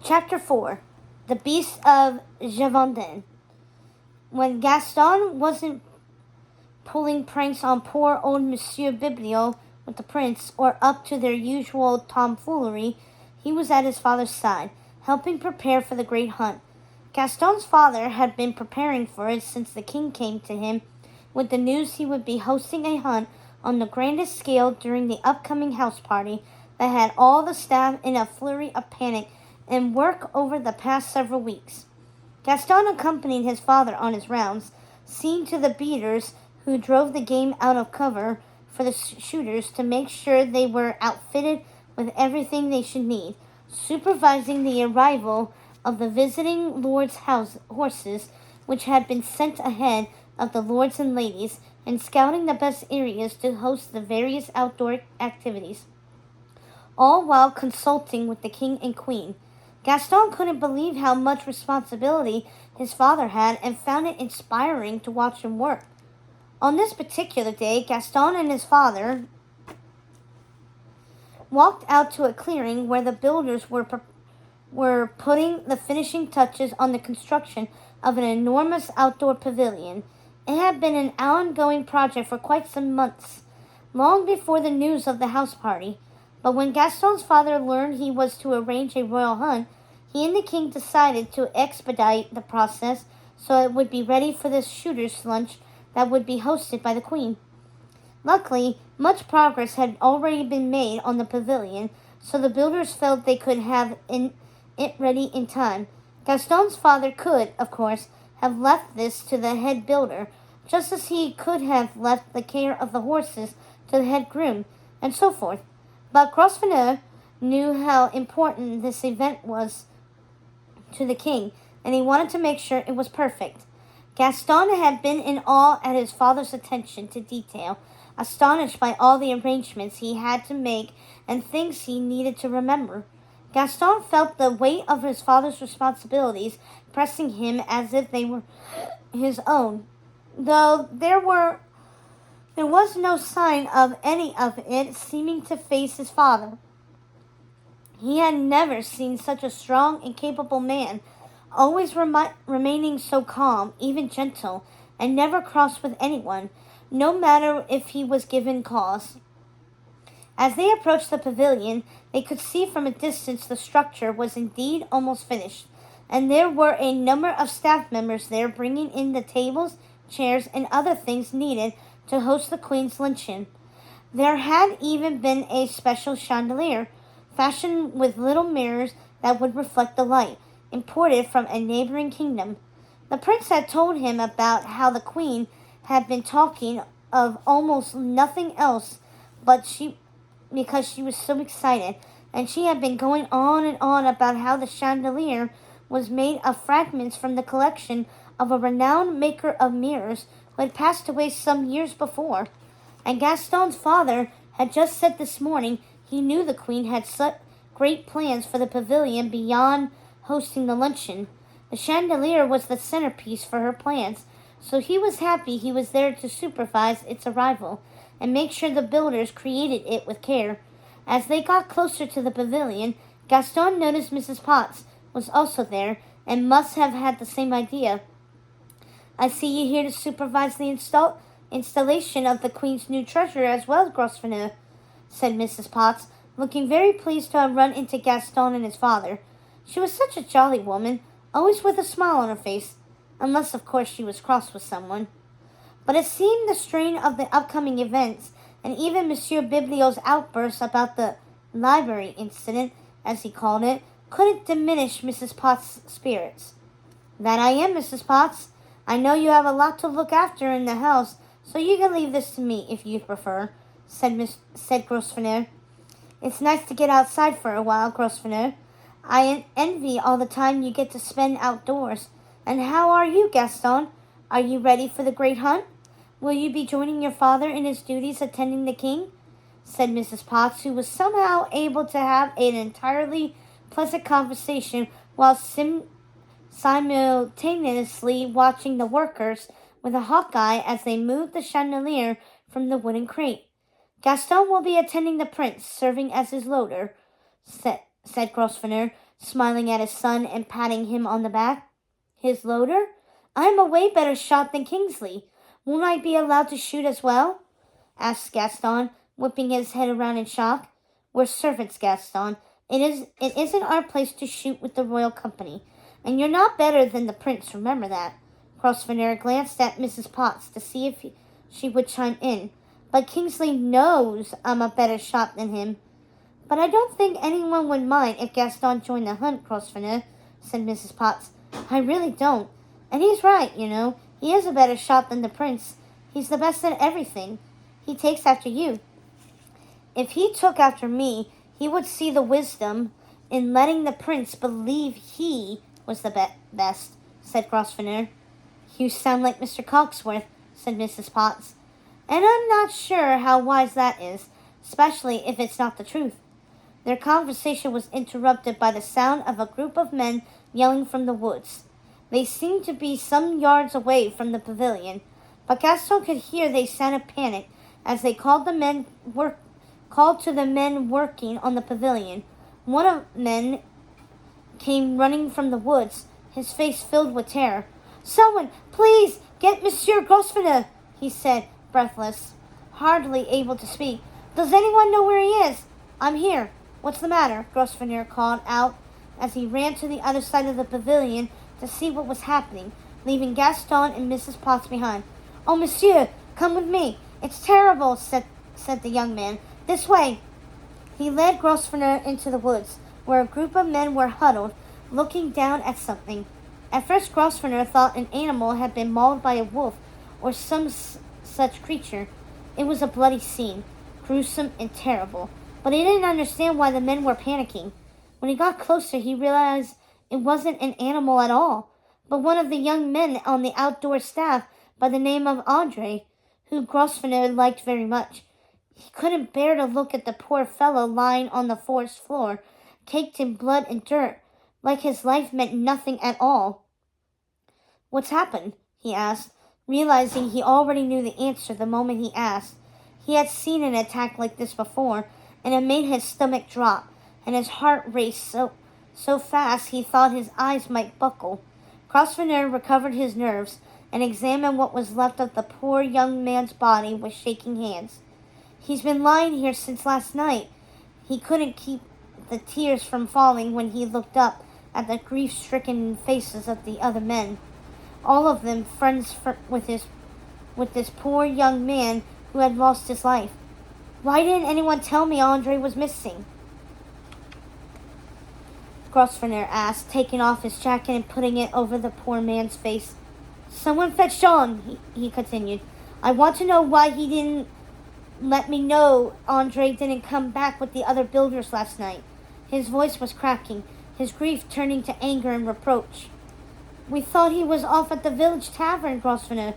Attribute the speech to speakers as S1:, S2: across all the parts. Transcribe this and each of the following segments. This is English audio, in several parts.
S1: Chapter 4. The Beast of Gévaudan. When Gaston wasn't pulling pranks on poor old Monsieur Biblio with the prince, or up to their usual tomfoolery, he was at his father's side, helping prepare for the great hunt. Gaston's father had been preparing for it since the king came to him with the news he would be hosting a hunt on the grandest scale during the upcoming house party that had all the staff in a flurry of panic and work over the past several weeks. Gaston accompanied his father on his rounds, seeing to the beaters who drove the game out of cover for the shooters to make sure they were outfitted with everything they should need, supervising the arrival of the visiting lord's horses, which had been sent ahead of the lords and ladies, and scouting the best areas to host the various outdoor activities, all while consulting with the king and queen. Gaston couldn't believe how much responsibility his father had and found it inspiring to watch him work. On this particular day, Gaston and his father walked out to a clearing where the builders were putting the finishing touches on the construction of an enormous outdoor pavilion. It had been an ongoing project for quite some months, long before the news of the house party. But when Gaston's father learned he was to arrange a royal hunt, he and the king decided to expedite the process so it would be ready for the shooter's lunch that would be hosted by the queen. Luckily, much progress had already been made on the pavilion, so the builders felt they could have it ready in time. Gaston's father could, of course, have left this to the head builder, just as he could have left the care of the horses to the head groom, and so forth. But Grosvenor knew how important this event was to the king, and he wanted to make sure it was perfect. Gaston had been in awe at his father's attention to detail, astonished by all the arrangements he had to make and things he needed to remember. Gaston felt the weight of his father's responsibilities pressing him as if they were his own, though there was no sign of any of it seeming to face his father. He had never seen such a strong and capable man, always remaining so calm, even gentle, and never cross with anyone, no matter if he was given cause. As they approached the pavilion, they could see from a distance the structure was indeed almost finished, and there were a number of staff members there bringing in the tables, chairs, and other things needed to host the Queen's luncheon. There had even been a special chandelier, fashioned with little mirrors that would reflect the light, imported from a neighboring kingdom. The prince had told him about how the Queen had been talking of almost nothing else because she was so excited, and she had been going on and on about how the chandelier was made of fragments from the collection of a renowned maker of mirrors who had passed away some years before. And Gaston's father had just said this morning he knew the Queen had such great plans for the pavilion beyond hosting the luncheon. The chandelier was the centerpiece for her plans, so he was happy he was there to supervise its arrival and make sure the builders created it with care. As they got closer to the pavilion, Gaston noticed Mrs. Potts was also there and must have had the same idea. "I see you here to supervise the installation of the Queen's new treasure as well, Grosvenor," said Mrs. Potts, looking very pleased to have run into Gaston and his father. She was such a jolly woman, always with a smile on her face, unless, of course, she was cross with someone. But it seemed the strain of the upcoming events, and even Monsieur Biblio's outburst about the library incident, as he called it, couldn't diminish Mrs. Potts' spirits. "That I am, Mrs. Potts. I know you have a lot to look after in the house, so you can leave this to me if you prefer," said Grosvenor. "It's nice to get outside for a while, Grosvenor. I envy all the time you get to spend outdoors. And how are you, Gaston? Are you ready for the great hunt? Will you be joining your father in his duties attending the king?" said Mrs. Potts, who was somehow able to have an entirely pleasant conversation while simultaneously watching the workers with a hawk eye as they moved the chandelier from the wooden crate. "Gaston will be attending the prince, serving as his loader," said Grosvenor, smiling at his son and patting him on the back. His loader? I am a way better shot than Kingsley. Won't I be allowed to shoot as well? Asked Gaston, whipping his head around in shock. We're servants, Gaston. It isn't our place to shoot with the royal company. And you're not better than the prince, remember that. Grosvenor glanced at Mrs. Potts to see if she would chime in. But Kingsley knows I'm a better shot than him. But I don't think anyone would mind if Gaston joined the hunt, Grosvenor, said Mrs. Potts. I really don't. And he's right, you know. He is a better shot than the prince. He's the best at everything. He takes after you. If he took after me, he would see the wisdom in letting the prince believe he was the best, said Grosvenor. You sound like Mr. Cogsworth, said Mrs. Potts. And I'm not sure how wise that is, especially if it's not the truth. Their conversation was interrupted by the sound of a group of men yelling from the woods. They seemed to be some yards away from the pavilion, but Gaston could hear they sounded panicked as they called to the men working on the pavilion. One of the men came running from the woods, his face filled with terror. Someone, please, get Monsieur Grosvenor, he said, breathless, hardly able to speak. Does anyone know where he is? I'm here. What's the matter? Grosvenor called out as he ran to the other side of the pavilion to see what was happening, leaving Gaston and Mrs. Potts behind. Oh, monsieur, come with me. It's terrible, said the young man. This way. He led Grosvenor into the woods, where a group of men were huddled, looking down at something. At first Grosvenor thought an animal had been mauled by a wolf or some such creature. It was a bloody scene, gruesome and terrible, but he didn't understand why the men were panicking. When he got closer, he realized it wasn't an animal at all, but one of the young men on the outdoor staff by the name of Andre, who Grosvenor liked very much. He couldn't bear to look at the poor fellow lying on the forest floor, caked in blood and dirt, like his life meant nothing at all. What's happened? He asked, realizing he already knew the answer the moment he asked. He had seen an attack like this before, and it made his stomach drop, and his heart raced so fast he thought his eyes might buckle. Grosvenor recovered his nerves and examined what was left of the poor young man's body with shaking hands. He's been lying here since last night. He couldn't keep the tears from falling when he looked up at the grief-stricken faces of the other men, all of them friends with this poor young man who had lost his life. Why didn't anyone tell me Andre was missing? Grosvenor asked, taking off his jacket and putting it over the poor man's face. Someone fetch Jean, he continued. I want to know why he didn't let me know Andre didn't come back with the other builders last night. His voice was cracking, his grief turning to anger and reproach. We thought he was off at the village tavern, Grosvenor.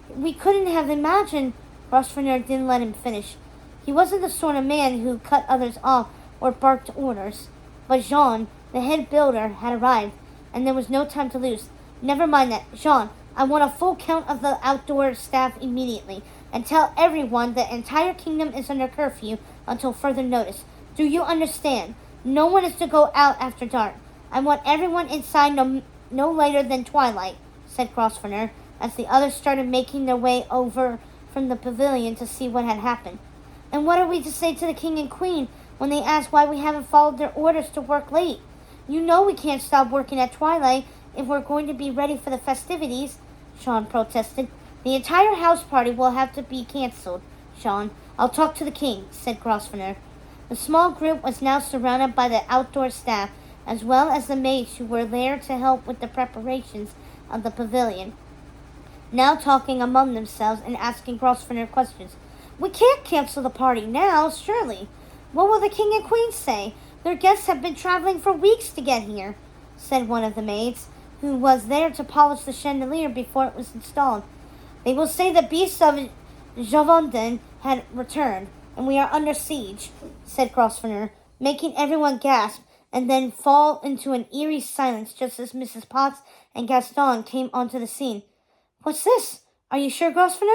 S1: We couldn't have imagined. Grosvenor didn't let him finish. He wasn't the sort of man who cut others off or barked orders. But Jean, the head builder, had arrived, and there was no time to lose. Never mind that. Jean, I want a full count of the outdoor staff immediately, and tell everyone the entire kingdom is under curfew until further notice. Do you understand? No one is to go out after dark. I want everyone inside no later than twilight, said Grosvenor, as the others started making their way over from the pavilion to see what had happened. And what are we to say to the king and queen when they ask why we haven't followed their orders to work late? You know we can't stop working at twilight if we're going to be ready for the festivities, Jean protested. The entire house party will have to be cancelled, Jean. I'll talk to the king, said Grosvenor. The small group was now surrounded by the outdoor staff, as well as the maids who were there to help with the preparations of the pavilion, now talking among themselves and asking Grosvenor questions. We can't cancel the party now, surely. What will the king and queen say? Their guests have been traveling for weeks to get here, said one of the maids, who was there to polish the chandelier before it was installed. They will say the beasts of Javondin had returned, and we are under siege, said Grosvenor, making everyone gasp and then fall into an eerie silence just as Mrs. Potts and Gaston came onto the scene. What's this? Are you sure, Grosvenor?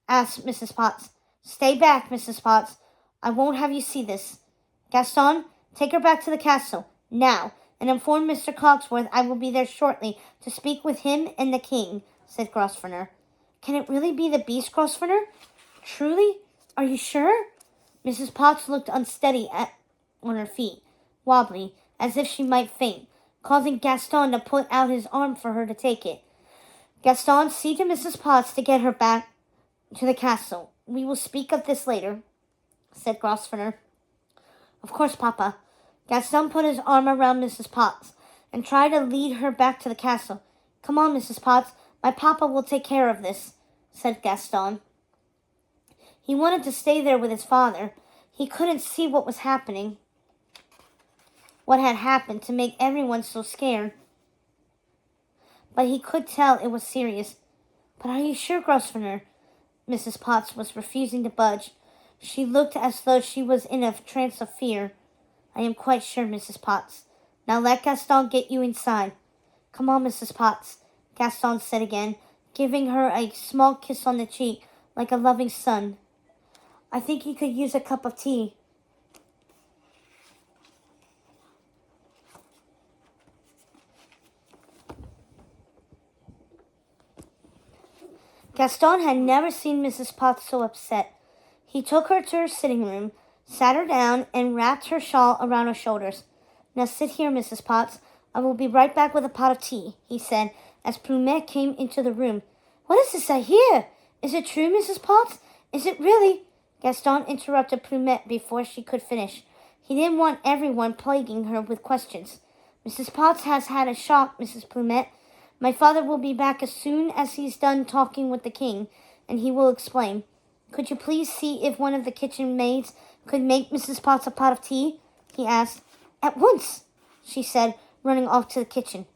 S1: Asked Mrs. Potts. Stay back, Mrs. Potts. I won't have you see this. Gaston, take her back to the castle, now, and inform Mr. Cogsworth I will be there shortly to speak with him and the king, said Grosvenor. Can it really be the beast, Grosvenor? Truly? Are you sure? Mrs. Potts looked unsteady on her feet, wobbly, as if she might faint, causing Gaston to put out his arm for her to take it. Gaston, see to Mrs. Potts to get her back to the castle. We will speak of this later, said Grosvenor. Of course, Papa. Gaston put his arm around Mrs. Potts and tried to lead her back to the castle. Come on, Mrs. Potts. My papa will take care of this, said Gaston. He wanted to stay there with his father. He couldn't see what was happening, what had happened to make everyone so scared. But he could tell it was serious. But are you sure, Grosvenor? Mrs. Potts was refusing to budge. She looked as though she was in a trance of fear. I am quite sure, Mrs. Potts. Now let Gaston get you inside. Come on, Mrs. Potts, Gaston said again, giving her a small kiss on the cheek like a loving son. I think you could use a cup of tea. Gaston had never seen Mrs. Potts so upset. He took her to her sitting room, sat her down, and wrapped her shawl around her shoulders. Now sit here, Mrs. Potts. I will be right back with a pot of tea, he said, as Plumet came into the room. What is this I hear? Is it true, Mrs. Potts? Is it really? Gaston interrupted Plumet before she could finish. He didn't want everyone plaguing her with questions. Mrs. Potts has had a shock, Mrs. Plumet. My father will be back as soon as he's done talking with the king, and he will explain. Could you please see if one of the kitchen maids could make Mrs. Potts a pot of tea? He asked. At once, she said, running off to the kitchen.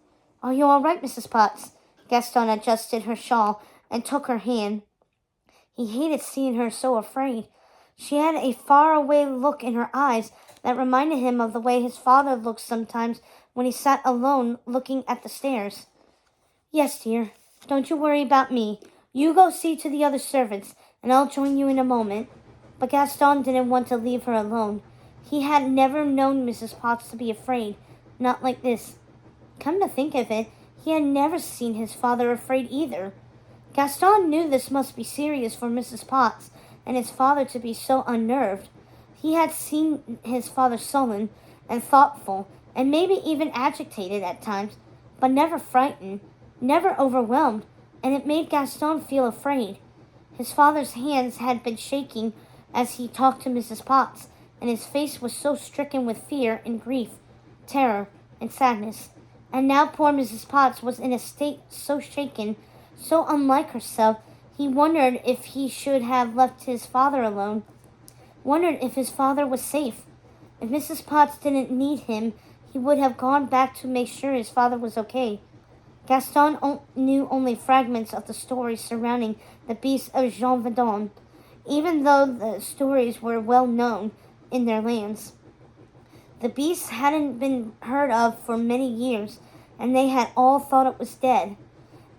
S1: Are you all right, Mrs. Potts? Gaston adjusted her shawl and took her hand. He hated seeing her so afraid. She had a far-away look in her eyes that reminded him of the way his father looked sometimes when he sat alone looking at the stairs. Yes, dear. Don't you worry about me. You go see to the other servants, and I'll join you in a moment. But Gaston didn't want to leave her alone. He had never known Mrs. Potts to be afraid, not like this. Come to think of it, he had never seen his father afraid either. Gaston knew this must be serious for Mrs. Potts and his father to be so unnerved. He had seen his father sullen and thoughtful, and maybe even agitated at times, but never frightened, never overwhelmed, and it made Gaston feel afraid. His father's hands had been shaking as he talked to Mrs. Potts, and his face was so stricken with fear and grief, terror and sadness. And now poor Mrs. Potts was in a state so shaken, so unlike herself, he wondered if he should have left his father alone, wondered if his father was safe. If Mrs. Potts didn't need him, he would have gone back to make sure his father was okay. Gaston knew only fragments of the stories surrounding the beasts of Jean Vendôme, even though the stories were well known in their lands. The beast hadn't been heard of for many years, and they had all thought it was dead.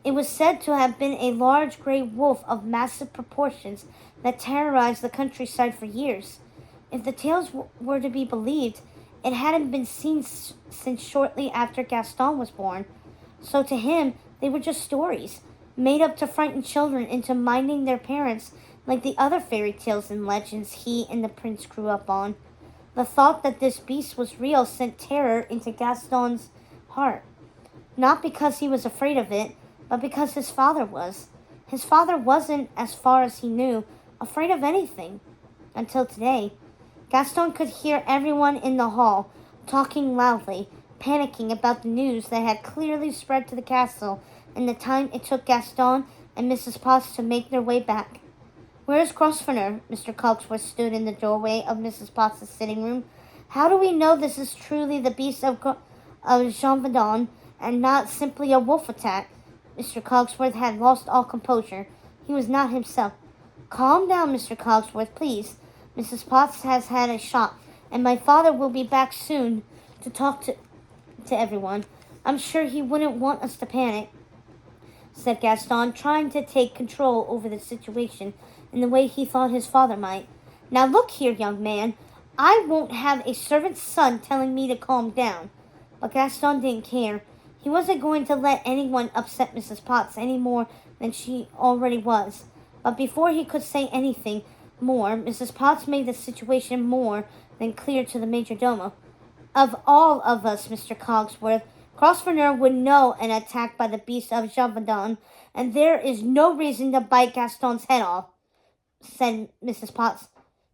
S1: It was said to have been a large gray wolf of massive proportions that terrorized the countryside for years. If the tales were to be believed, it hadn't been seen since shortly after Gaston was born. So to him, they were just stories, made up to frighten children into minding their parents like the other fairy tales and legends he and the prince grew up on. The thought that this beast was real sent terror into Gaston's heart. Not because he was afraid of it, but because his father was. His father wasn't, as far as he knew, afraid of anything. Until today. Gaston could hear everyone in the hall talking loudly, panicking about the news that had clearly spread to the castle in the time it took Gaston and Mrs. Potts to make their way back. Where is Grosvenor? Mr. Cogsworth stood in the doorway of Mrs. Potts' sitting room. How do we know this is truly the beast of Jean Vendôme and not simply a wolf attack? Mr. Cogsworth had lost all composure. He was not himself. Calm down, Mr. Cogsworth, please. Mrs. Potts has had a shock, and my father will be back soon to talk to everyone. I'm sure he wouldn't want us to panic, said Gaston, trying to take control over the situation in the way he thought his father might. Now look here, young man. I won't have a servant's son telling me to calm down. But Gaston didn't care. He wasn't going to let anyone upset Mrs. Potts any more than she already was. But before he could say anything more, Mrs. Potts made the situation more than clear to the major domo. Of all of us, Mr. Cogsworth, Grosvenor would know an attack by the beast of Javadon, and there is no reason to bite Gaston's head off, said Mrs. Potts.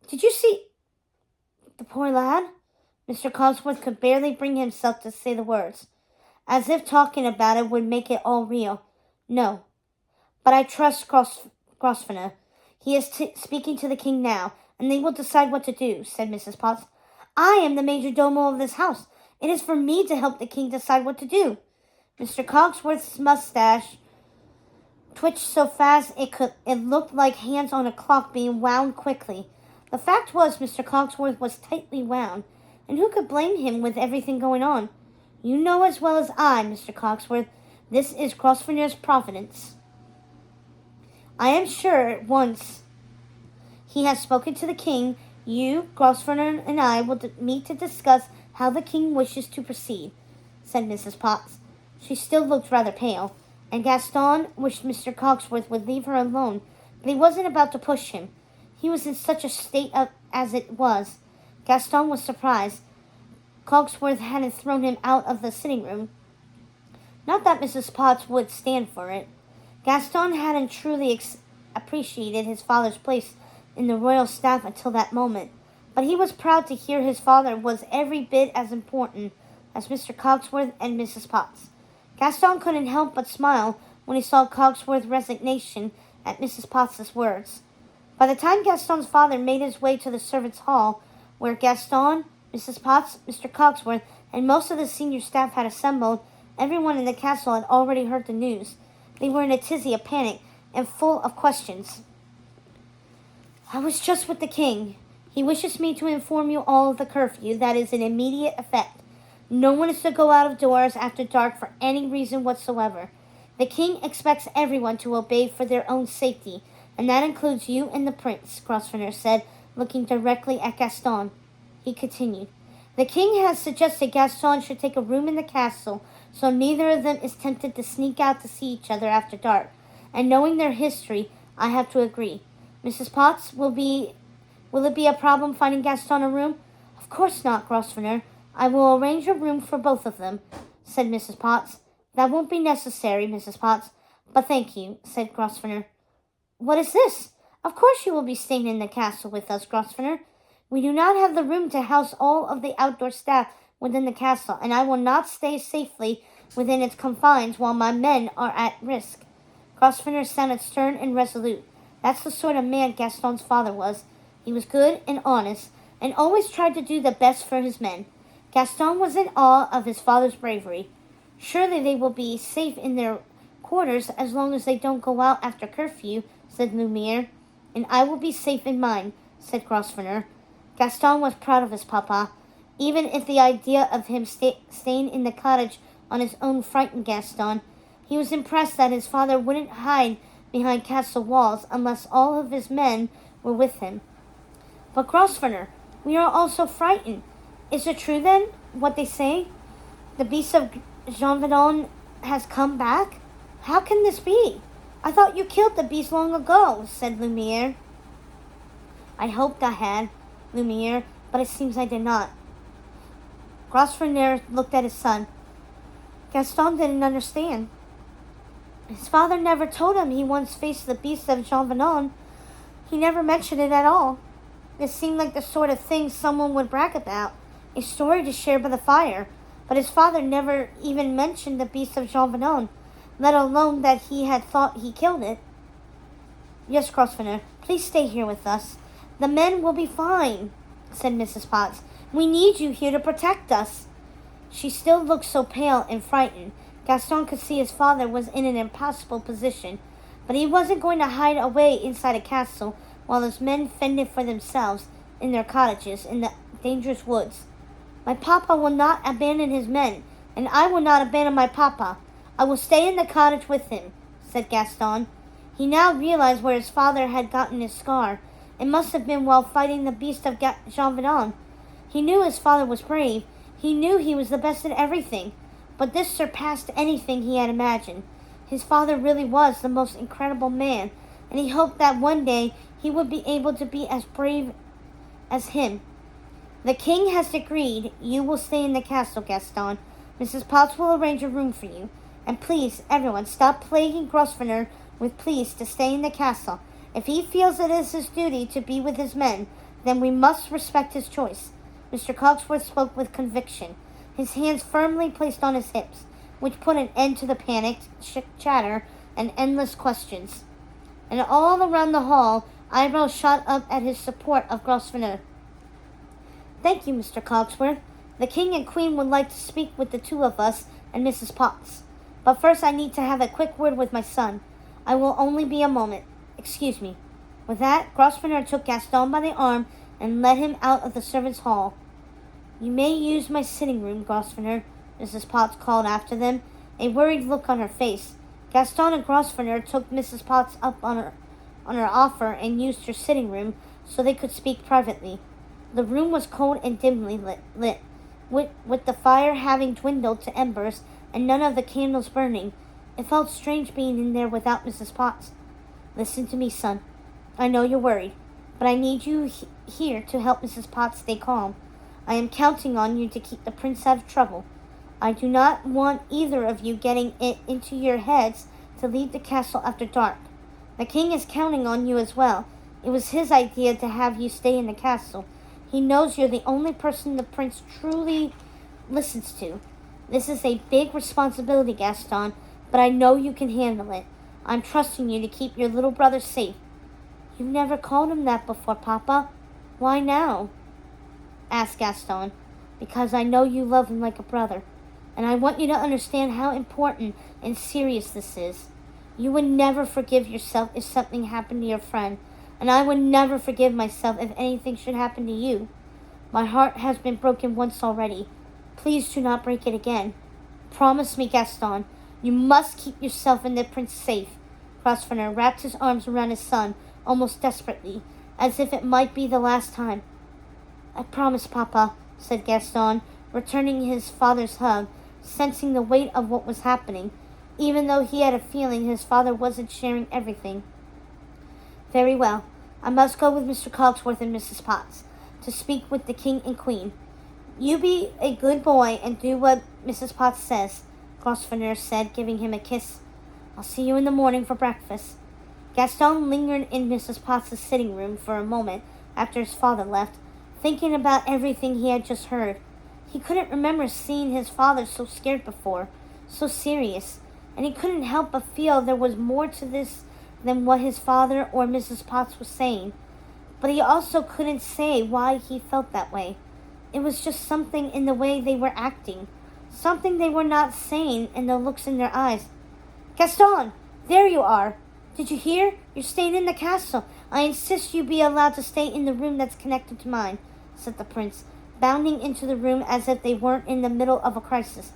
S1: Did you see the poor lad? Mr. Cogsworth could barely bring himself to say the words, as if talking about it would make it all real. No, but I trust Grosvenor. He is speaking to the king now, and they will decide what to do, said Mrs. Potts. I am the major domo of this house. It is for me to help the king decide what to do. Mr. Cogsworth's mustache twitched so fast it looked like hands on a clock being wound quickly. The fact was, Mr. Cogsworth was tightly wound, and who could blame him with everything going on? You know as well as I, Mr. Cogsworth, this is Grosvenor's providence. I am sure once he has spoken to the king, you, Grosvenor, and I will meet to discuss how the king wishes to proceed, said Mrs. Potts. She still looked rather pale, and Gaston wished Mr. Cogsworth would leave her alone, but he wasn't about to push him. He was in such a state as it was. Gaston was surprised. Cogsworth hadn't thrown him out of the sitting room. Not that Mrs. Potts would stand for it. Gaston hadn't truly appreciated his father's place in the royal staff until that moment, but he was proud to hear his father was every bit as important as Mr. Cogsworth and Mrs. Potts. Gaston couldn't help but smile when he saw Cogsworth's resignation at Mrs. Potts's words. By the time Gaston's father made his way to the servants' hall, where Gaston, Mrs. Potts, Mr. Cogsworth, and most of the senior staff had assembled, everyone in the castle had already heard the news. They were in a tizzy of panic and full of questions. I was just with the king. He wishes me to inform you all of the curfew that is in immediate effect. No one is to go out of doors after dark for any reason whatsoever. The king expects everyone to obey for their own safety, and that includes you and the prince, Grosvenor said, looking directly at Gaston. He continued, the king has suggested Gaston should take a room in the castle, so neither of them is tempted to sneak out to see each other after dark, and knowing their history, I have to agree. Mrs. Potts, will it be a problem finding Gaston a room? Of course not, Grosvenor. I will arrange a room for both of them, said Mrs. Potts. That won't be necessary, Mrs. Potts, but thank you, said Grosvenor. What is this? Of course you will be staying in the castle with us, Grosvenor. We do not have the room to house all of the outdoor staff within the castle, and I will not stay safely within its confines while my men are at risk. Grosvenor sounded stern and resolute. That's the sort of man Gaston's father was. He was good and honest, and always tried to do the best for his men. Gaston was in awe of his father's bravery. Surely they will be safe in their quarters as long as they don't go out after curfew, said Lumiere. And I will be safe in mine, said Grosvenor. Gaston was proud of his papa, even if the idea of him staying in the cottage on his own frightened Gaston. He was impressed that his father wouldn't hide behind castle walls unless all of his men were with him. But Grosvenor, we are all so frightened. Is it true then, what they say? The beast of Javadon has come back? How can this be? I thought you killed the beast long ago, said Lumiere. I hoped I had, Lumiere, but it seems I did not. Grosvenor looked at his son. Gaston didn't understand. His father never told him he once faced the beast of Javadon. He never mentioned it at all. It seemed like the sort of thing someone would brag about, a story to share by the fire. But his father never even mentioned the beast of Javadon, let alone that he had thought he killed it. Yes, Grosvenor, please stay here with us. The men will be fine, said Mrs. Potts. We need you here to protect us. She still looked so pale and frightened. Gaston could see his father was in an impossible position, but he wasn't going to hide away inside a castle while his men fended for themselves in their cottages in the dangerous woods. My papa will not abandon his men, and I will not abandon my papa. I will stay in the cottage with him, said Gaston. He now realized where his father had gotten his scar. It must have been while fighting the beast of Javadon. He knew his father was brave. He knew he was the best at everything, but this surpassed anything he had imagined. His father really was the most incredible man, and he hoped that one day he would be able to be as brave as him. The king has agreed you will stay in the castle, Gaston. Mrs. Potts will arrange a room for you. And please, everyone, stop plaguing Grosvenor with pleas to stay in the castle. If he feels it is his duty to be with his men, then we must respect his choice. Mr. Cogsworth spoke with conviction, his hands firmly placed on his hips, which put an end to the panicked chatter and endless questions. And all around the hall, eyebrows shot up at his support of Grosvenor. Thank you, Mr. Cogsworth. The king and queen would like to speak with the two of us and Mrs. Potts. But first I need to have a quick word with my son. I will only be a moment. Excuse me. With that, Grosvenor took Gaston by the arm and led him out of the servants' hall. You may use my sitting room, Grosvenor, Mrs. Potts called after them, a worried look on her face. Gaston and Grosvenor took Mrs. Potts up on her offer and used her sitting room so they could speak privately. The room was cold and dimly lit, with the fire having dwindled to embers and none of the candles burning. It felt strange being in there without Mrs. Potts. Listen to me, son. I know you're worried, but I need you here to help Mrs. Potts stay calm. I am counting on you to keep the prince out of trouble. I do not want either of you getting it into your heads to leave the castle after dark. The king is counting on you as well. It was his idea to have you stay in the castle. He knows you're the only person the prince truly listens to. This is a big responsibility, Gaston, but I know you can handle it. I'm trusting you to keep your little brother safe. You've never called him that before, Papa. Why now? Asked Gaston. Because I know you love him like a brother, and I want you to understand how important and serious this is. You would never forgive yourself if something happened to your friend, and I would never forgive myself if anything should happen to you. My heart has been broken once already. Please do not break it again. Promise me, Gaston. You must keep yourself and the prince safe. Grosvenor wrapped his arms around his son, almost desperately, as if it might be the last time. I promise, Papa, said Gaston, returning his father's hug, sensing the weight of what was happening, even though he had a feeling his father wasn't sharing everything. Very well. I must go with Mr. Cogsworth and Mrs. Potts to speak with the king and queen. You be a good boy and do what Mrs. Potts says, Grosvenor said, giving him a kiss. I'll see you in the morning for breakfast. Gaston lingered in Mrs. Potts' sitting room for a moment after his father left, thinking about everything he had just heard. He couldn't remember seeing his father so scared before, so serious, and he couldn't help but feel there was more to this than what his father or Mrs. Potts was saying. But he also couldn't say why he felt that way. It was just something in the way they were acting, something they were not saying in the looks in their eyes. Gaston, there you are. Did you hear? You're staying in the castle. I insist you be allowed to stay in the room that's connected to mine, said the prince, bounding into the room as if they weren't in the middle of a crisis.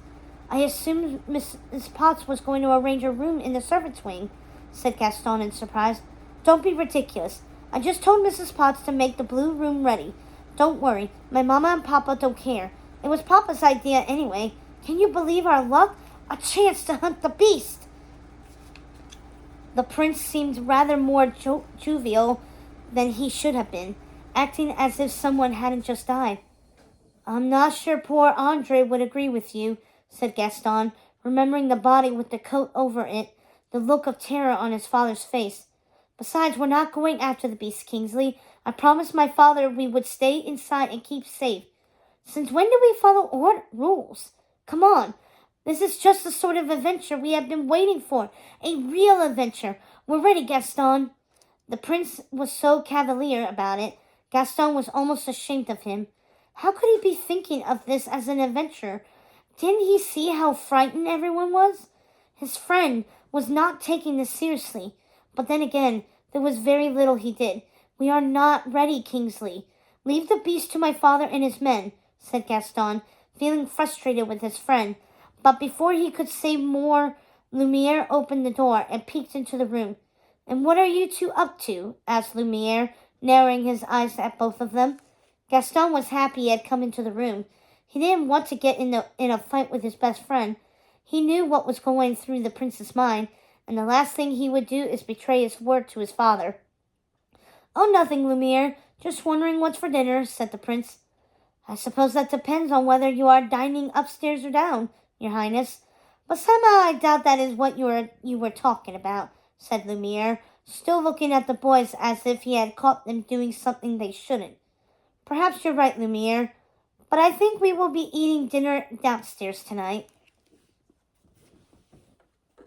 S1: I assumed Mrs. Potts was going to arrange a room in the servants' wing, said Gaston in surprise. Don't be ridiculous. I just told Mrs. Potts to make the blue room ready. Don't worry, my mama and papa don't care. It was papa's idea anyway. Can you believe our luck? A chance to hunt the beast! The prince seemed rather more jovial than he should have been, acting as if someone hadn't just died. I'm not sure poor Andre would agree with you, said Gaston, remembering the body with the coat over it, the look of terror on his father's face. Besides, we're not going after the beast, Kingsley. I promised my father we would stay inside and keep safe. Since when do we follow rules? Come on. This is just the sort of adventure we have been waiting for. A real adventure. We're ready, Gaston. The prince was so cavalier about it, Gaston was almost ashamed of him. How could he be thinking of this as an adventure? Didn't he see how frightened everyone was? His friend was not taking this seriously. But then again, there was very little he did. We are not ready, Kingsley. Leave the beast to my father and his men, said Gaston, feeling frustrated with his friend. But before he could say more, Lumiere opened the door and peeked into the room. And what are you two up to? Asked Lumiere, narrowing his eyes at both of them. Gaston was happy he had come into the room. He didn't want to get in a fight with his best friend. He knew what was going through the prince's mind, and the last thing he would do is betray his word to his father. "Oh, nothing, Lumiere. Just wondering what's for dinner," said the prince. "I suppose that depends on whether you are dining upstairs or down, your highness. But somehow I doubt that is what you were talking about," said Lumiere, still looking at the boys as if he had caught them doing something they shouldn't. "Perhaps you're right, Lumiere, but I think we will be eating dinner downstairs tonight."